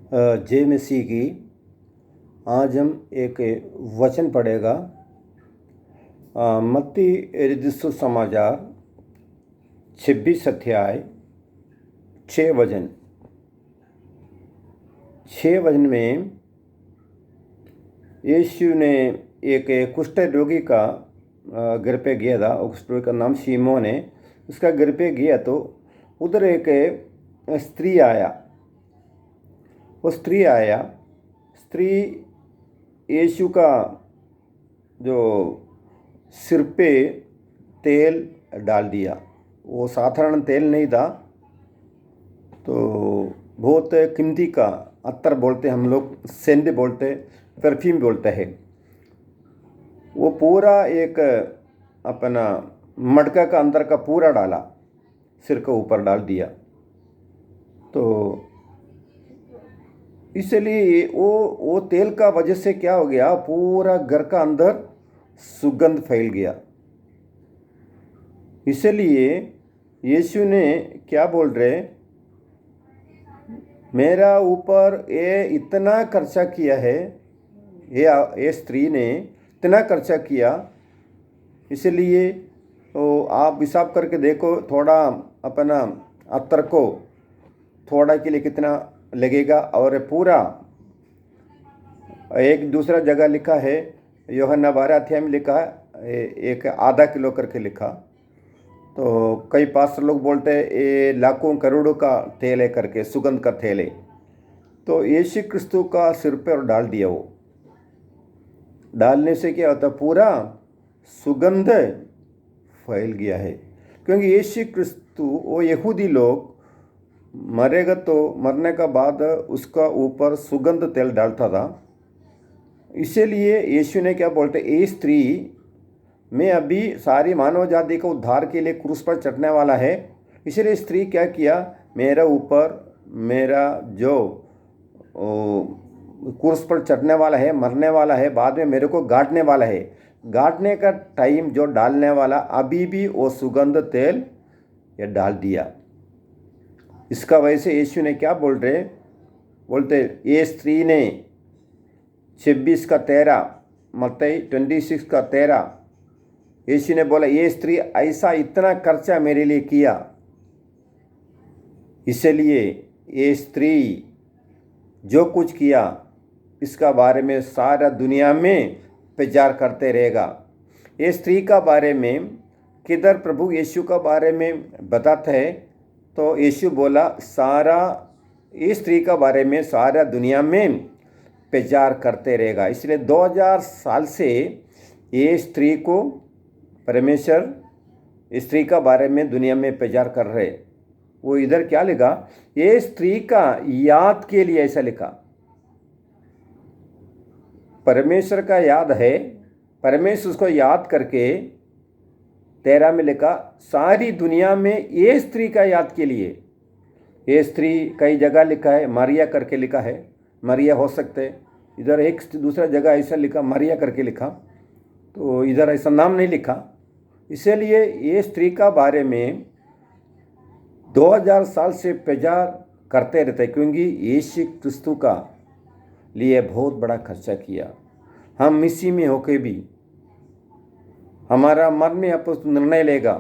जय मसीह की। आज हम एक वचन पढ़ेगा मत्ती रचित समाचार 26 अध्याय 6 वचन। 6 वचन में यीशु ने एक कुष्ठ रोगी का घर पे गया था। उस रोगी का नाम सीमोन है। उसका घर पे गया तो उधर एक स्त्री आया। वो स्त्री यीशु का जो सिर पे तेल डाल दिया। वो साधारण तेल नहीं था, तो बहुत कीमती का अत्तर बोलते हम लोग, सेंट बोलते, परफ्यूम बोलते हैं। वो पूरा एक अपना मटका का अंदर का पूरा डाला, सिर के ऊपर डाल दिया। तो इसलिए वो तेल का वजह से क्या हो गया, पूरा घर का अंदर सुगंध फैल गया। इसलिए यीशु ने क्या बोल रहे, मेरा ऊपर ये इतना खर्चा किया है, ये स्त्री ने इतना खर्चा किया, इसलिए तो आप हिसाब करके देखो, थोड़ा अपना अत्तर को थोड़ा के लिए कितना लगेगा। और पूरा एक दूसरा जगह लिखा है, यूहन्ना 12 अध्याय में लिखा है, एक आधा किलो करके लिखा। तो कई पास्टर लोग बोलते हैं ये लाखों करोड़ों का तेल है करके, सुगंध का तेल है। तो यीशु क्रिस्तु का सिर पर डाल दिया। वो डालने से क्या होता, पूरा सुगंध फैल गया है। क्योंकि यीशु क्रिस्तु, वो यहूदी लोग मरेगा तो मरने का बाद उसका ऊपर सुगंध तेल डालता था। इसीलिए यीशु ने क्या बोलते, ये स्त्री, मैं अभी सारी मानव जाति को उद्धार के लिए क्रूस पर चढ़ने वाला है। इसलिए स्त्री क्या किया, मेरा ऊपर, मेरा जो क्रूस पर चढ़ने वाला है, मरने वाला है, बाद में मेरे को गाड़ने वाला है, गाड़ने का टाइम जो डालने वाला, अभी भी वो सुगंध तेल ये डाल दिया। इसका वजह से यीशु ने क्या बोलते, ये स्त्री ने 26 का 13, मत्ती 26 का 13, यीशु ने बोला ये स्त्री ऐसा इतना खर्चा मेरे लिए किया, इसलिए ये स्त्री जो कुछ किया इसका बारे में सारा दुनिया में प्रचार करते रहेगा। ये स्त्री का बारे में किधर प्रभु यीशु का बारे में बताते हैं, तो यीशु बोला सारा, इस स्त्री का बारे में सारा दुनिया में प्रचार करते रहेगा। इसलिए 2000 साल से ये स्त्री को परमेश्वर स्त्री का बारे में दुनिया में प्रचार कर रहे। वो इधर क्या लिखा, ये स्त्री का याद के लिए ऐसा लिखा। परमेश्वर का याद है, परमेश्वर उसको याद करके 13 में लिखा, सारी दुनिया में ये स्त्री का याद के लिए। ये स्त्री कई जगह लिखा है, मारिया करके लिखा है, मारिया हो सकते, इधर एक दूसरा जगह ऐसा लिखा मारिया करके लिखा, तो इधर ऐसा नाम नहीं लिखा। इसलिए ये स्त्री का बारे में 2000 साल से प्रचार करते रहते, क्योंकि यीशु क्रिस्तु का लिए बहुत बड़ा खर्चा किया। हम मिसी में होके भी हमारा मन में आप निर्णय लेगा,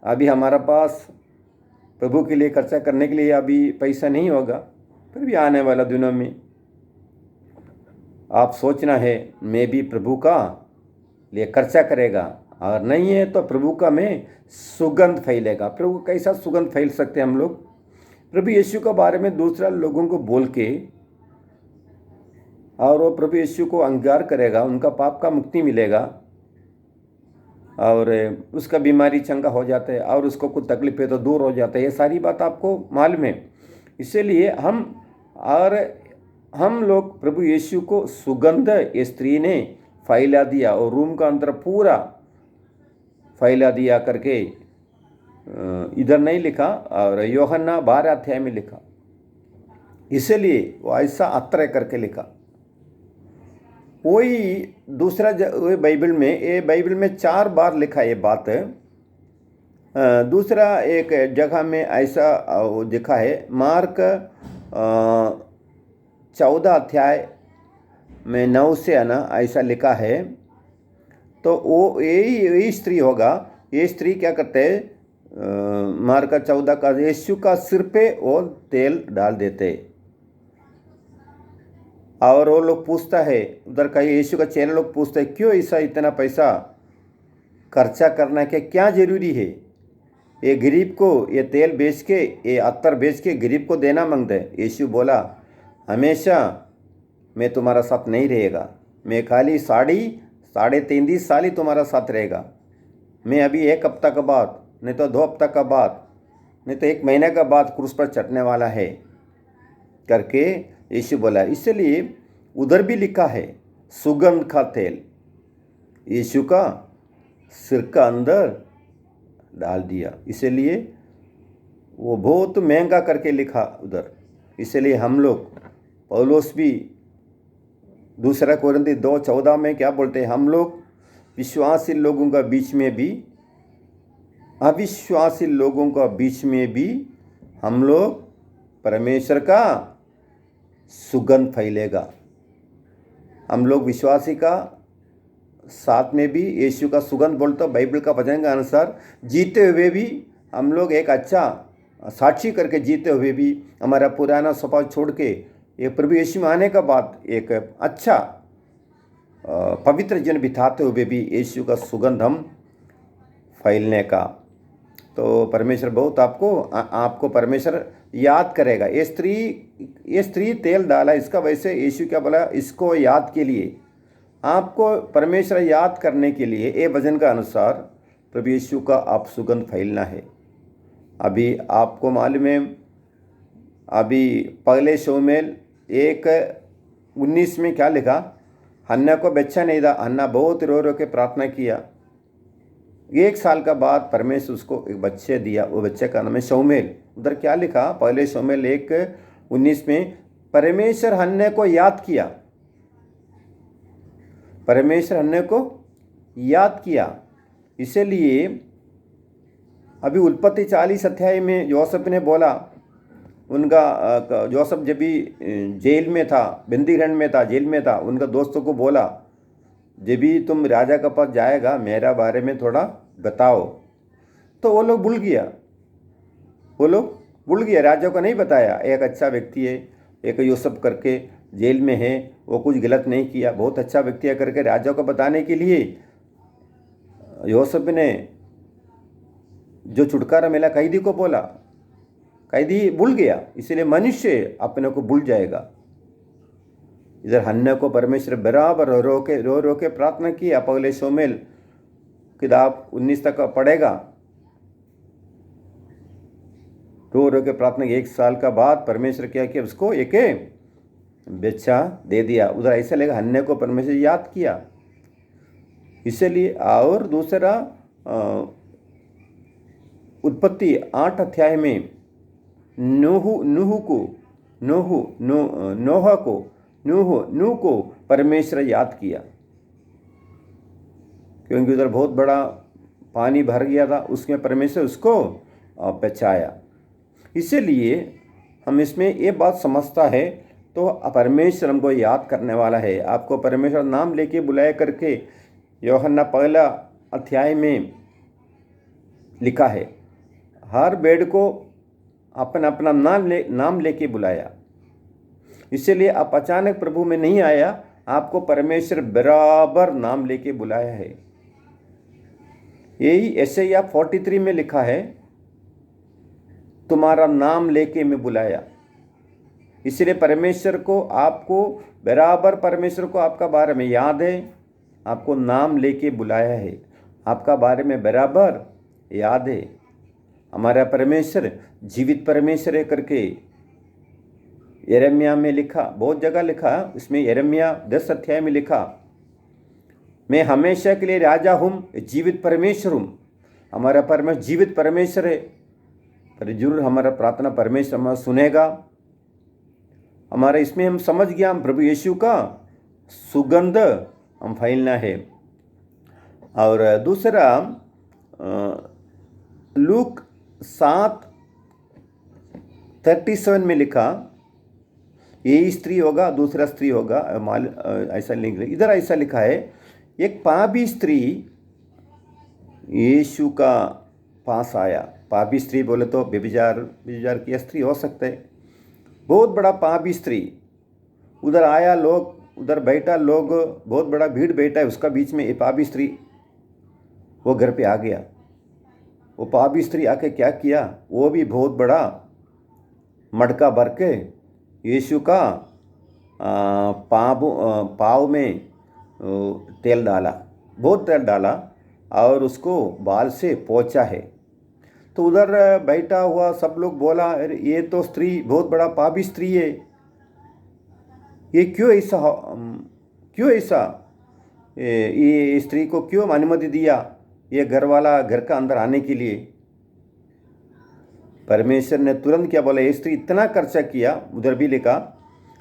अभी हमारा पास प्रभु के लिए खर्चा करने के लिए अभी पैसा नहीं होगा, फिर भी आने वाला दिनों में आप सोचना है मैं भी प्रभु का लिए खर्चा करेगा, और नहीं है तो प्रभु का में सुगंध फैलेगा। प्रभु कैसा सुगंध फैल सकते हैं हम लोग, प्रभु यीशु के बारे में दूसरा लोगों को बोल के, और वो प्रभु यीशु को अंगीकार करेगा, उनका पाप का मुक्ति मिलेगा, और उसका बीमारी चंगा हो जाता है, और उसको कुछ तकलीफ है तो दूर हो जाता है। ये सारी बात आपको मालूम है। इसीलिए हम लोग प्रभु यीशु को सुगंध ये स्त्री ने फैला दिया, और रूम का अंदर पूरा फैला दिया करके इधर नहीं लिखा, और यूहन्ना 12 अध्याय में लिखा। इसलिए वो ऐसा अत्र करके लिखा। वही दूसरा बाइबल में 4 बार लिखा ये बात। दूसरा एक जगह में ऐसा दिखा है, मार्क 14 अध्याय में 9 से है ना ऐसा लिखा है। तो वो यही स्त्री होगा। ये स्त्री क्या करते हैं, मार्क 14 का यीशु का सिर पे वो तेल डाल देते। और वो लोग पूछता है, उधर का यीशु का चेले लोग पूछते हैं, क्यों ऐसा इतना पैसा खर्चा करना के क्या जरूरी है? ये गरीब को ये तेल बेच के, ये अत्तर बेच के गरीब को देना मांगते हैं। यीशु बोला, हमेशा मैं तुम्हारा साथ नहीं रहेगा, मैं खाली 3.5 साल ही तुम्हारा साथ रहेगा। मैं अभी 1 हफ्ता का बाद, नहीं तो 2 हफ्ता का बाद, नहीं तो 1 महीने का बाद क्रूस पर चढ़ने वाला है करके यीशु बोला। इसलिए उधर भी लिखा है सुगंध का तेल यीशु का सिर का अंदर डाल दिया, इसलिए वो बहुत महंगा करके लिखा उधर। इसलिए हम लोग, पौलुस भी 2 कोरिन्थी 2:14 में क्या बोलते हैं, हम लोग विश्वासी लोगों का बीच में भी, अविश्वासी लोगों का बीच में भी हम लोग परमेश्वर का सुगंध फैलेगा। हम लोग विश्वासी का साथ में भी यीशु का सुगंध बोलते, बाइबल का वचन के अनुसार जीते हुए भी हम लोग एक अच्छा साक्षी करके, जीते हुए भी हमारा पुराना स्वभाव छोड़ के ये प्रभु यीशु में आने का बाद एक अच्छा पवित्र जीवन बिताते हुए भी यीशु का सुगंध हम फैलने का। तो परमेश्वर बहुत आपको परमेश्वर याद करेगा। ये स्त्री तेल डाला, इसका वैसे यीशु क्या बोला, इसको याद के लिए, आपको परमेश्वर याद करने के लिए ये वचन का अनुसार प्रभु यीशु का आप सुगंध फैलना है। अभी आपको मालूम है, अभी पहले शमूएल 1:19 में क्या लिखा, हन्ना को बच्चा नहीं था, हन्ना बहुत रो रो के प्रार्थना किया। 1 साल का बाद परमेश्वर उसको एक बच्चे दिया, वो बच्चे का नाम है शमूएल। उधर क्या लिखा, पहले शमूएल 1:19 में, परमेश्वर हन्ने को याद किया, परमेश्वर हन्ने को याद किया। इसलिए अभी उत्पत्ति 40 अध्याय में जोसेफ ने बोला, उनका जोसेफ जब भी जेल में था, बंदीगृह में था, जेल में था, उनका दोस्तों को बोला, जब भी तुम राजा के पास जाएगा मेरा बारे में थोड़ा बताओ। तो वो लोग भूल गया, राजा को नहीं बताया। एक अच्छा व्यक्ति है, एक यूसुफ करके जेल में है, वो कुछ गलत नहीं किया, बहुत अच्छा व्यक्ति है करके राजा को बताने के लिए यूसुफ ने जो छुटकारा मिला कैदी को बोला, कैदी भूल गया। इसलिए मनुष्य अपने को भूल जाएगा। इधर हन्ना को परमेश्वर बराबर रो रो के प्रार्थना की। पहले शमूएल किताब 19 तक पढ़ेगा, रो रो के प्रार्थना। 1 साल का बाद परमेश्वर क्या किया, उसको एक बच्चा दे दिया। उधर ऐसा लगा हन्ने को परमेश्वर याद किया। इसलिए और दूसरा उत्पत्ति 8 अध्याय में नूह को परमेश्वर याद किया, क्योंकि उधर बहुत बड़ा पानी भर गया था, उसमें परमेश्वर उसको बचाया। इसीलिए हम इसमें ये बात समझता है, तो परमेश्वर हमको याद करने वाला है। आपको परमेश्वर नाम लेके बुलाया करके यूहन्ना 1 अध्याय में लिखा है, हर बेड़ को अपना अपना नाम लेके बुलाया। इसलिए आप अचानक प्रभु में नहीं आया, आपको परमेश्वर बराबर नाम लेके बुलाया है। यही यशायाह 43 में लिखा है, तुम्हारा नाम लेके मैं बुलाया। इसलिए परमेश्वर को, आपको बराबर परमेश्वर को आपका बारे में याद है, आपको नाम लेके बुलाया है, आपका बारे में बराबर याद है। हमारा परमेश्वर जीवित परमेश्वर है करके यिर्मयाह में लिखा, बहुत जगह लिखा। इसमें यिर्मयाह 10 अध्याय में लिखा, मैं हमेशा के लिए राजा हूँ, जीवित परमेश्वर हूँ। हमारा परमेश्वर जीवित परमेश्वर है, पर जरूर हमारा प्रार्थना परमेश्वर हमारा सुनेगा। हमारा इसमें हम समझ गया, हम प्रभु यीशु का सुगंध हम फैलना है। और दूसरा लूक 7:37 में लिखा, ये स्त्री होगा, दूसरा स्त्री होगा, ऐसा लिख, इधर ऐसा लिखा है, एक पापी स्त्री यीशु का पास आया। पापी स्त्री बोले तो व्यभिचार की स्त्री हो सकते है। बहुत बड़ा पापी स्त्री उधर आया, लोग उधर बैठा, लोग बहुत बड़ा भीड़ बैठा है, उसका बीच में एक पापी स्त्री वो घर पे आ गया। वो पापी स्त्री आके क्या किया, वो भी बहुत बड़ा मटका भर के यीशु का पाँव में तेल डाला, बहुत तेल डाला, और उसको बाल से पोंछा है। तो उधर बैठा हुआ सब लोग बोला, अरे ये तो स्त्री बहुत बड़ा पापी स्त्री है, ये क्यों ऐसा ये स्त्री को क्यों अनुमति दिया ये घर का अंदर आने के लिए। परमेश्वर ने तुरंत क्या बोला, ये स्त्री इतना खर्चा किया। उधर भी लिखा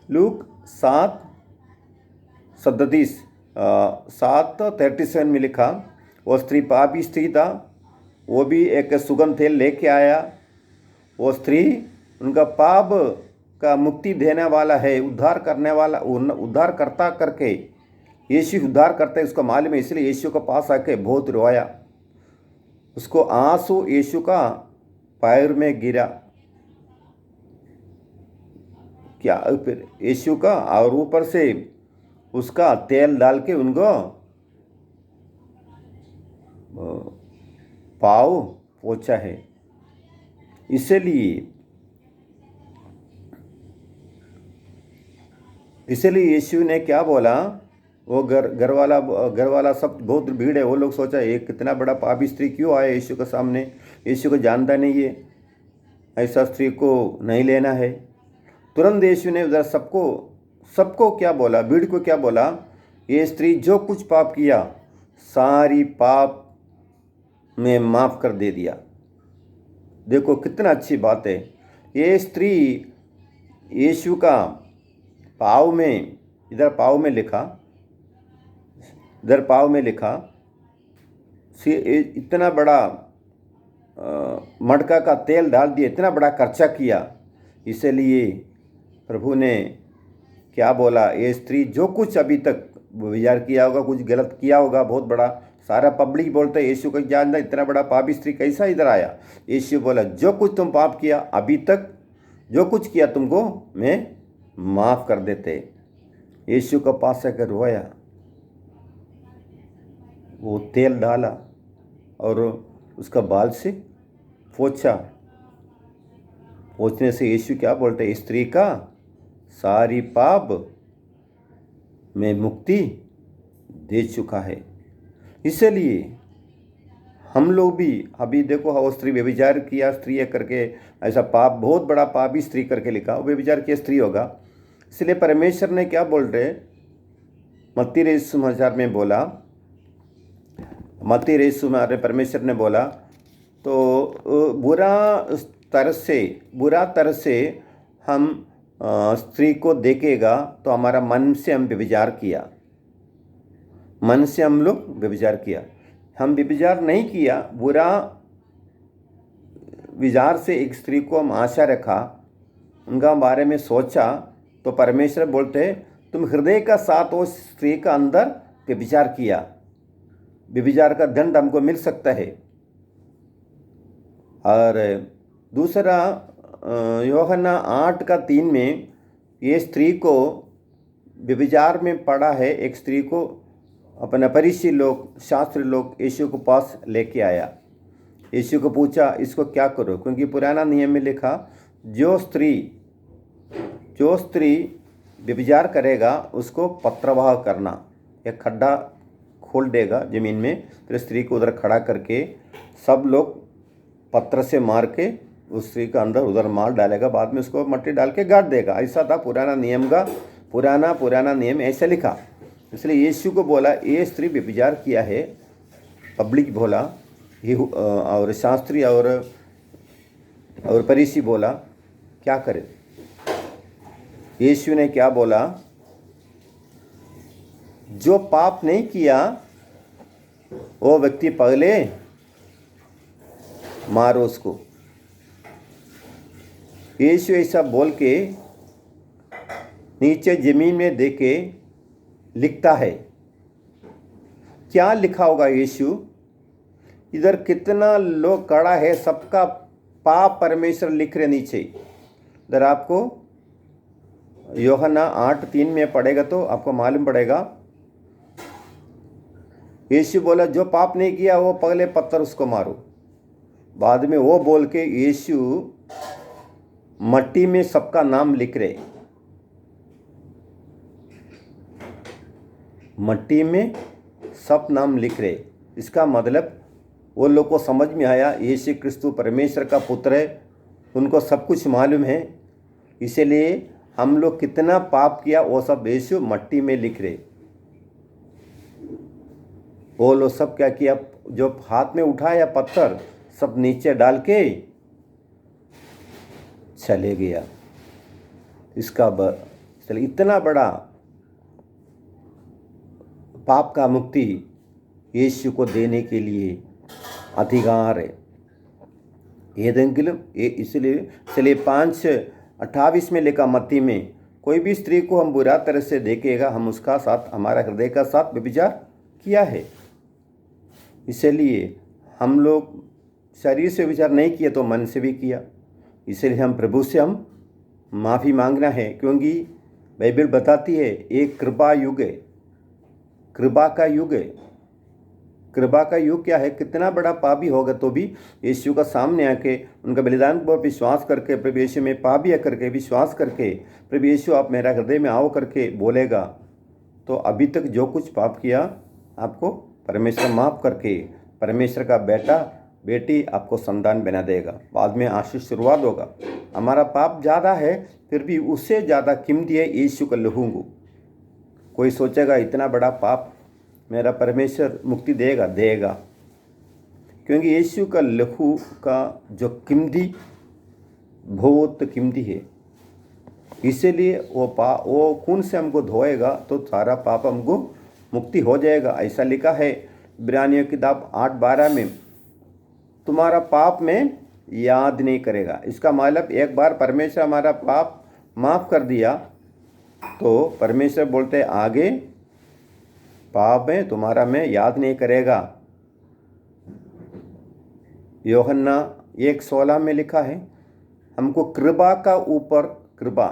लूक 7:37 में लिखा, वो स्त्री पापी स्त्री था, वो भी एक सुगंध तेल लेके आया। वो स्त्री उनका पाप का मुक्ति देने वाला है, उद्धार करने वाला, उद्धार करता करके यीशु उद्धार करता है, उसका मालूम है, इसलिए यीशु के पास आके बहुत रोया। उसको आंसू यीशु का पैर में गिरा, क्या फिर यीशु का, और ऊपर से उसका तेल डाल के उनको पाँव पोंछा है। इसलिए यीशु ने क्या बोला, वो घर वाला सब बहुत भीड़ है, वो लोग सोचा ये कितना बड़ा पापी स्त्री क्यों आया यीशु के सामने, यीशु को जानता नहीं है, ऐसा स्त्री को नहीं लेना है। तुरंत यीशु ने उधर सबको क्या बोला, भीड़ को क्या बोला, ये स्त्री जो कुछ पाप किया सारी पाप में माफ़ कर दे दिया। देखो कितना अच्छी बात है। ये स्त्री यीशु का पाँव में, इधर पाँव में लिखा इतना बड़ा मटका का तेल डाल दिया, इतना बड़ा खर्चा किया। इसलिए प्रभु ने क्या बोला, ये स्त्री जो कुछ अभी तक विचार किया होगा, कुछ गलत किया होगा बहुत बड़ा, सारा पब्लिक बोलता है यीशु को जानता, इतना बड़ा पापी स्त्री कैसा इधर आया। यीशु बोला, जो कुछ तुम पाप किया अभी तक, जो कुछ किया तुमको मैं माफ़ कर देते। यीशु के पास आकर रोया, वो तेल डाला और उसका बाल से पोंछने से यीशु क्या बोलते हैं, स्त्री का सारी पाप में मुक्ति दे चुका है। इसलिए हम लोग भी अभी देखो, वो स्त्री व्यभिचार किया, स्त्री है करके ऐसा पाप, बहुत बड़ा पापी स्त्री करके लिखा, वो व्यभिचार किया स्त्री होगा। इसलिए परमेश्वर ने क्या बोल रहे, मत्ती सुसमाचार में बोला, परमेश्वर ने बोला, तो बुरा तरह से हम स्त्री को देखेगा तो हमारा मन से हम व्यभिचार किया, मन से हम लोग व्यभिचार किया। हम व्यभिचार नहीं किया, बुरा विचार से एक स्त्री को हम आशा रखा, उनका बारे में सोचा, तो परमेश्वर बोलते हैं तुम हृदय का साथ उस स्त्री का अंदर व्यभिचार किया, व्यभिचार का दंड हमको मिल सकता है। और दूसरा यूहन्ना 8:3 में ये स्त्री को व्यभिचार में पड़ा है, एक स्त्री को अपना फरीसी लोग, शास्त्री लोग यीशु के पास लेके आया। यीशु को पूछा इसको क्या करो, क्योंकि पुराना नियम में लिखा जो स्त्री व्यभिचार करेगा उसको पत्रवाह करना, एक खड्डा खोल देगा ज़मीन में, फिर स्त्री को उधर खड़ा करके सब लोग पत्थर से मार के उस स्त्री का अंदर उधर मार डालेगा, बाद में उसको मट्टी डाल के गाड़ देगा। ऐसा था पुराना नियम का, पुराना नियम ऐसा लिखा। इसलिए यीशु को बोला ये स्त्री व्यभिचार किया है, पब्लिक बोला, और शास्त्री और फरीसी बोला क्या करे। यीशु ने क्या बोला, जो पाप नहीं किया वो व्यक्ति पहले मारो उसको। यीशु ऐसा बोल के नीचे ज़मीन में देके लिखता है। क्या लिखा होगा यीशु? इधर कितना लोग खड़ा है, सबका पाप परमेश्वर लिख रहे नीचे। इधर आपको यूहन्ना 8:3 में पढ़ेगा तो आपको मालूम पड़ेगा। यीशु बोला जो पाप नहीं किया वो पहले पत्थर उसको मारो। बाद में वो बोल के यीशु मट्टी में सबका नाम लिख रहे, मट्टी में सब नाम लिख रहे। इसका मतलब वो लोग को समझ में आया यीशु क्रिस्तु परमेश्वर का पुत्र है, उनको सब कुछ मालूम है। इसलिए हम लोग कितना पाप किया वो सब यीशु मट्टी में लिख रहे। वो लोग सब क्या किया, जो हाथ में उठाया पत्थर सब नीचे डाल के चले गया। इसका चलिए इतना बड़ा पाप का मुक्ति यीशु को देने के लिए अधिकार है। इसलिए 5:28 में लिखा मत्ती में, कोई भी स्त्री को हम बुरा तरह से देखेगा हम उसका साथ, हमारा हृदय का साथ व्यभिचार किया है। इसलिए हम लोग शरीर से विचार नहीं किया तो मन से भी किया। इसलिए हम प्रभु से हम माफ़ी मांगना है, क्योंकि बाइबल बताती है एक कृपा युग है, कृपा का युग है। कृपा का युग क्या है? कितना बड़ा पापी होगा तो भी यीशु का सामने आके उनका बलिदान पर विश्वास करके, प्रभु यीशु में पापी करके विश्वास करके, प्रभु यीशु आप मेरा हृदय में आओ करके बोलेगा तो अभी तक जो कुछ पाप किया आपको परमेश्वर माफ़ करके परमेश्वर का बेटा बेटी आपको संतान बना देगा। बाद में आशीष शुरुआत होगा। हमारा पाप ज़्यादा है फिर भी उससे ज़्यादा कीमती है यीशु का लहू। कोई सोचेगा इतना बड़ा पाप मेरा परमेश्वर मुक्ति देगा, क्योंकि यीशु का लहू का जो कीमती बहुत कीमती है। इसीलिए वो खून से हमको धोएगा तो सारा पाप हमको मुक्ति हो जाएगा। ऐसा लिखा है इब्रानियों की किताब 8:12 में, तुम्हारा पाप में याद नहीं करेगा। इसका मतलब एक बार परमेश्वर हमारा पाप माफ़ कर दिया तो परमेश्वर बोलते आगे पाप में तुम्हारा मैं याद नहीं करेगा। यूहन्ना 1:16 में लिखा है हमको कृपा का ऊपर कृपा,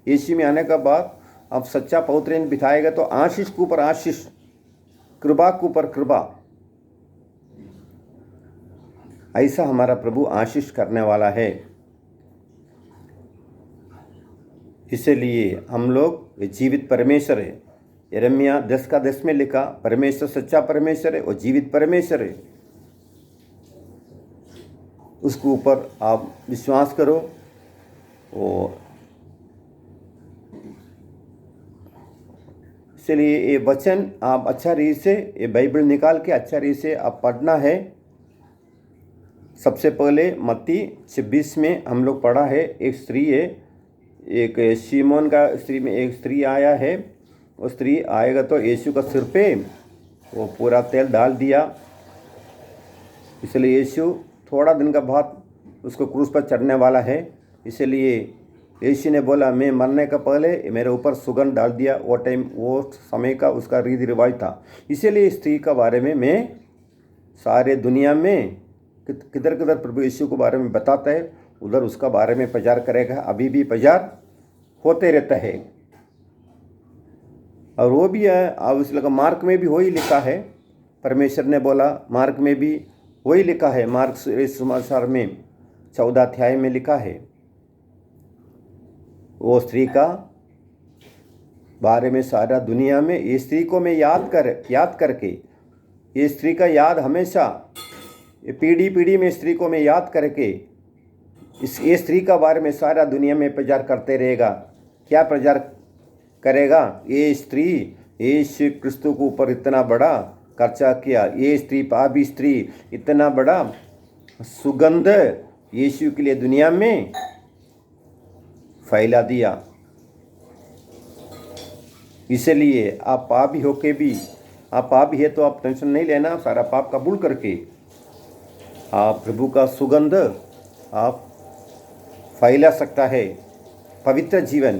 यीशु में आने का बाद अब सच्चा पवित्र बिठाएगा तो आशीष के ऊपर आशीष, कृपा के ऊपर कृपा। ऐसा हमारा प्रभु आशीष करने वाला है। इसलिए हम लोग जीवित परमेश्वर है। यिर्मयाह 10:10 में लिखा परमेश्वर सच्चा परमेश्वर है और जीवित परमेश्वर है, उसके ऊपर आप विश्वास करो। और इसलिए ये वचन आप अच्छा रीत से, ये बाइबल निकाल के अच्छा रीत से आप पढ़ना है। सबसे पहले मत्ती 26 में हम लोग पढ़ा है, एक स्त्री है, एक शिमोन का स्त्री में एक स्त्री आया है। वो स्त्री आएगा तो यीशु का सिर पे वो पूरा तेल डाल दिया। इसलिए यीशु थोड़ा दिन का बाद उसको क्रूस पर चढ़ने वाला है। इसलिए यीशु ने बोला मैं मरने का पहले मेरे ऊपर सुगंध डाल दिया। वो टाइम वो समय का उसका रीति रिवाज था। इसीलिए स्त्री का बारे में मैं सारे दुनिया में किधर किधर प्रभु यीशु के बारे में बताता है, उधर उसका बारे में प्रचार करेगा। अभी भी प्रचार होते रहता है। और वो भी है, अब इसलिए मार्क में भी वही लिखा है, परमेश्वर ने बोला मार्क में भी वही लिखा है। मार्क समाचार में 14 अध्याय में लिखा है वो स्त्री का बारे में सारा दुनिया में। ये स्त्री को मैं याद करके, ये स्त्री का याद हमेशा पीढ़ी पीढ़ी में स्त्री को मैं याद करके ये स्त्री का बारे में सारा दुनिया में प्रचार करते रहेगा। क्या प्रचार करेगा? ये स्त्री यीशु क्रिस्तु के ऊपर इतना बड़ा खर्चा किया, ये स्त्री पापी स्त्री इतना बड़ा सुगंध यीशु के लिए दुनिया में फैला दिया। इसलिए आप पापी होके भी, आप पापी है तो आप टेंशन नहीं लेना, सारा पाप कबूल करके आप प्रभु का सुगंध आप फैला सकता है। पवित्र जीवन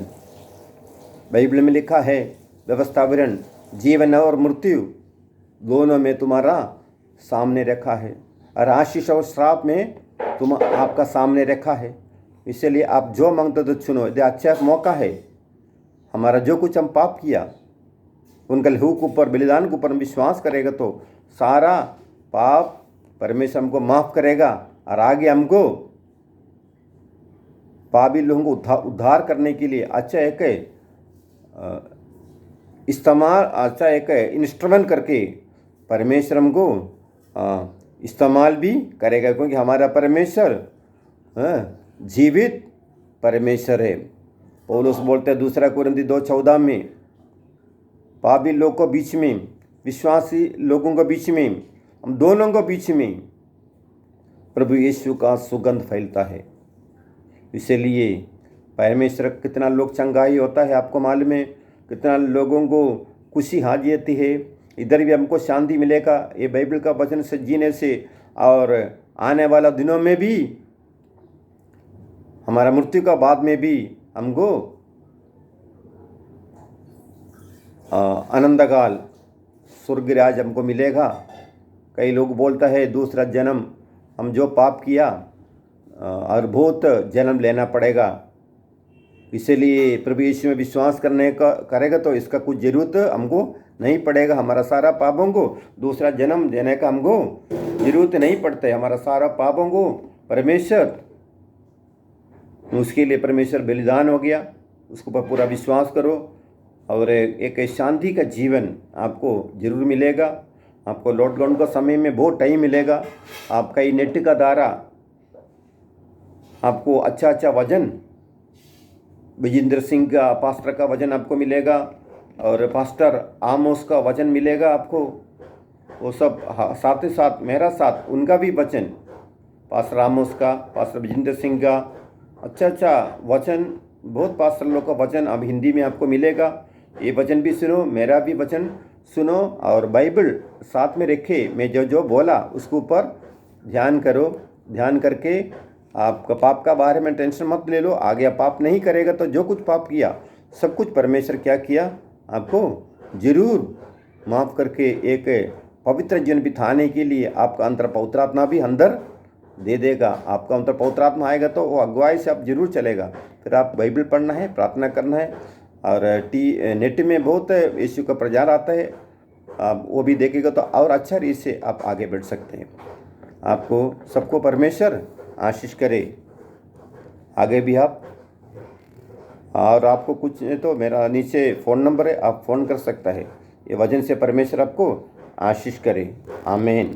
बाइबल में लिखा है व्यवस्थावरण जीवन और मृत्यु दोनों में तुम्हारा सामने रखा है, और आशीष और श्राप में तुम आपका सामने रखा है। इसलिए आप जो मांगते तो सुनो, यदि अच्छा मौका है। हमारा जो कुछ हम पाप किया उनका लहू के ऊपर, बलिदान के ऊपर विश्वास करेगा तो सारा पाप परमेश्वर हमको माफ़ करेगा, और आगे हमको पापी लोगों को उद्धार करने के लिए अच्छा एक इस्तेमाल, अच्छा एक इंस्ट्रूमेंट करके परमेश्वर हमको इस्तेमाल भी करेगा, क्योंकि हमारा परमेश्वर जीवित परमेश्वर है। पौलुस बोलते हैं 2 कुरिन्थी 2:14 में, पापी लोग को बीच में, विश्वासी लोगों के बीच में, हम दोनों को बीच में प्रभु यीशु का सुगंध फैलता है। इसलिए परमेश्वर कितना लोग चंगाई होता है, आपको मालूम है, कितना लोगों को खुशी हाजी आती है। इधर भी हमको शांति मिलेगा ये बाइबल का वचन से जीने से, और आने वाला दिनों में भी, हमारा मृत्यु का बाद में भी हमको आनंदकाल स्वर्ग राज हमको मिलेगा। कई लोग बोलता है दूसरा जन्म, हम जो पाप किया और बहुत जन्म लेना पड़ेगा, इसलिए प्रभु यीशु में विश्वास करने का करेगा तो इसका कुछ ज़रूरत हमको नहीं पड़ेगा। हमारा सारा पापों को दूसरा जन्म देने का हमको ज़रूरत नहीं पड़ता है। हमारा सारा पापों को परमेश्वर, उसके लिए परमेश्वर बलिदान हो गया, उसके ऊपर पूरा विश्वास करो और एक शांति का जीवन आपको ज़रूर मिलेगा। आपको लॉकडाउन का समय में बहुत टाइम मिलेगा। आपका ये नेट का द्वारा आपको अच्छा वचन, विजेंद्र सिंह का पास्टर का वचन आपको मिलेगा, और पास्टर आमोस का वचन मिलेगा आपको। वो सब साथ ही साथ मेरा साथ उनका भी वचन, पास्टर आमोस का, पास्टर विजेंद्र सिंह का अच्छा वचन, बहुत पास्टर लोग का वचन अब हिंदी में आपको मिलेगा। ये वचन भी सुनो, मेरा भी वचन सुनो, और बाइबल साथ में रखे। मैं जो बोला उसके ऊपर ध्यान करो। ध्यान करके आपका पाप का बारे में टेंशन मत ले लो। आगे आप पाप नहीं करेगा तो जो कुछ पाप किया सब कुछ परमेश्वर क्या किया, आपको जरूर माफ़ करके एक पवित्र जीवन बिताने के लिए आपका अंतर पवित्र आत्मा भी अंदर दे देगा। आपका अंतर पवित्र आत्मा आएगा तो वो अगुवाई से आप जरूर चलेगा। फिर आप बाइबल पढ़ना है, प्रार्थना करना है, और नेट में बहुत यीशु का प्रचार आता है, आप वो भी देखेगा तो और अच्छा रीत से आप आगे बढ़ सकते हैं। आपको सबको परमेश्वर आशीष करे। आगे भी आप, और आपको कुछ तो मेरा नीचे फ़ोन नंबर है, आप फ़ोन कर सकता है। ये वजन से परमेश्वर आपको आशीष करे। आमीन।